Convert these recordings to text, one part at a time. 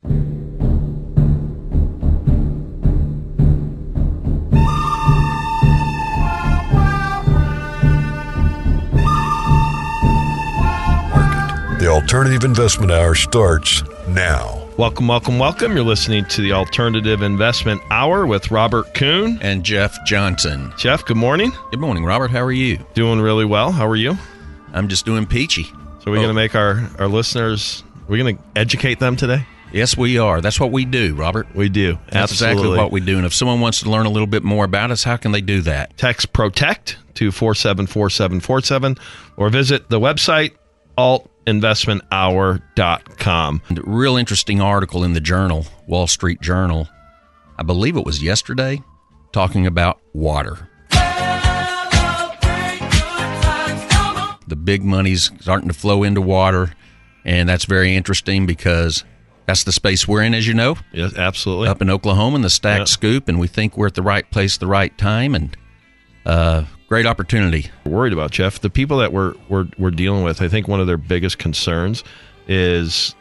The Alternative Investment Hour starts now. Welcome. You're listening to the Alternative Investment Hour with Robert Kuhn and Jeff Johnson. Jeff, good morning. Good morning, Robert. How are you? Doing really well. How are you? I'm just doing peachy. So we're going to make our listeners, we're going to educate them today? Yes, we are. That's what we do, Robert. We do. That's Absolutely. exactly what we do. And if someone wants to learn a little bit more about us, how can they do that? Text PROTECT to 474747 or visit the website altinvestmenthour.com. A real interesting article in the Journal, Wall Street Journal, I believe it was yesterday, talking about water. The big money's starting to flow into water, and that's very interesting because that's the space we're in, as you know. Yes, absolutely. Up in Oklahoma in the Stacked Scoop, and we think we're at the right place at the right time, and great opportunity. Worried about, Jeff, the people that we're dealing with. I think one of their biggest concerns is,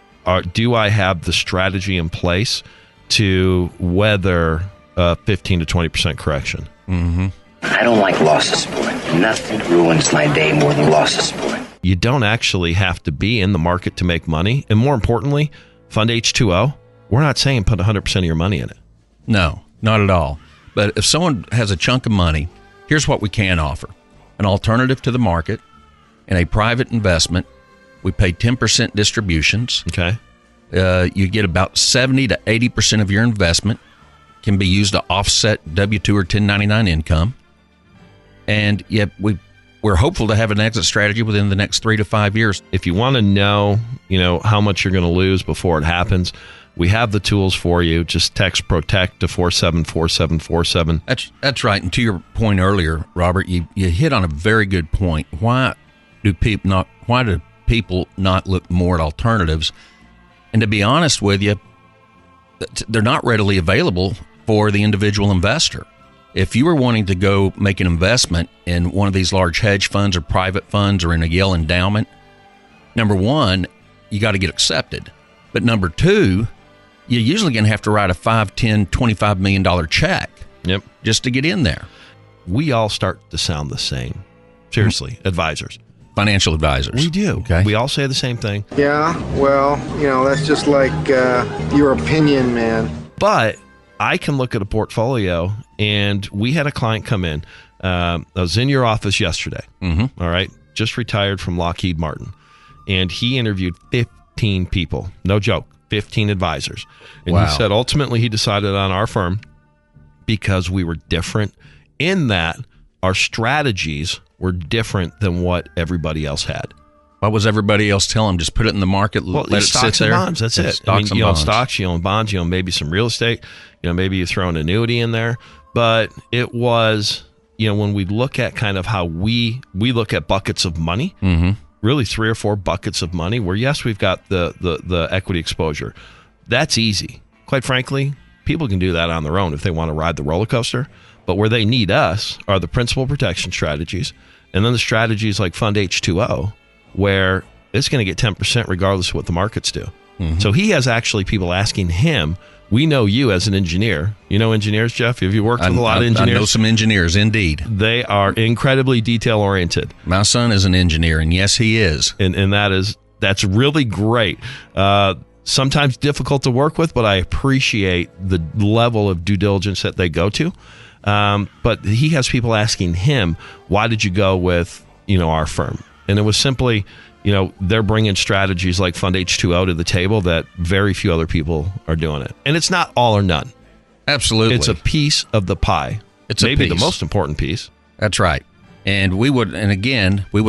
do I have the strategy in place to weather a 15 to 20% correction? Mm-hmm. I don't like losses, boy. Nothing ruins my day more than losses, boy. You don't actually have to be in the market to make money. And more importantly, Fund H2O, we're not saying put 100% of your money in it. No, not at all. But if someone has a chunk of money, here's what we can offer. An alternative to the market and a private investment. We pay 10% distributions. Okay. You get about 70 to 80% of your investment can be used to offset W-2 or 1099 income. And yet we're hopeful to have an exit strategy within the next 3 to 5 years. If you want to know, how much you're going to lose before it happens, we have the tools for you. Just text PROTECT to 474747. That's right. And to your point earlier, Robert, you hit on a very good point. Why do people not look more at alternatives? And to be honest with you, they're not readily available for the individual investor. If you were wanting to go make an investment in one of these large hedge funds or private funds or in a Yale endowment, number one, you got to get accepted. But number two, you're usually going to have to write a $5, $10, $25 million check just to get in there. We all start to sound the same. Seriously, advisors. Financial advisors. We do. Okay. We all say the same thing. Yeah, well, that's just like your opinion, man. But I can look at a portfolio, and we had a client come in. I was in your office yesterday. Mm-hmm. All right. Just retired from Lockheed Martin. And he interviewed 15 people. No joke. 15 advisors. And wow. He said ultimately he decided on our firm because we were different in that our strategies were different than what everybody else had. What was everybody else telling them? Just put it in the market, let it sit there? Stocks and bonds, that's it. Stocks and you own bonds. stocks, you own bonds, you own maybe some real estate, maybe you throw an annuity in there. But it was, when we look at kind of how we look at buckets of money, really 3 or 4 buckets of money where, yes, we've got the equity exposure. That's easy. Quite frankly, people can do that on their own if they want to ride the roller coaster. But where they need us are the principal protection strategies and then the strategies like Fund H2O, where it's going to get 10% regardless of what the markets do. Mm-hmm. So he has actually people asking him, we know you as an engineer. You know engineers, Jeff? Have you worked with a lot of engineers? I know some engineers, indeed. They are incredibly detail-oriented. My son is an engineer, and yes, he is. And that's really great. Sometimes difficult to work with, but I appreciate the level of due diligence that they go to. But he has people asking him, why did you go with, our firm? And it was simply, they're bringing strategies like Fund H2O to the table that very few other people are doing it. And it's not all or none. Absolutely. It's a piece of the pie. It's maybe the most important piece. That's right. And we would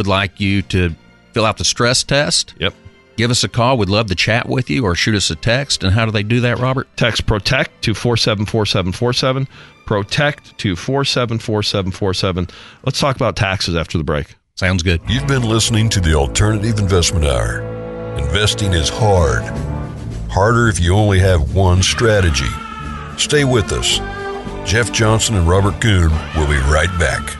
like you to fill out the stress test. Yep. Give us a call. We'd love to chat with you or shoot us a text. And how do they do that, Robert? Text PROTECT to 474747. PROTECT to 474747. Let's talk about taxes after the break. Sounds good. You've been listening to the Alternative Investment Hour. Investing is hard. Harder if you only have one strategy. Stay with us. Jeff Johnson and Robert Kuhn will be right back.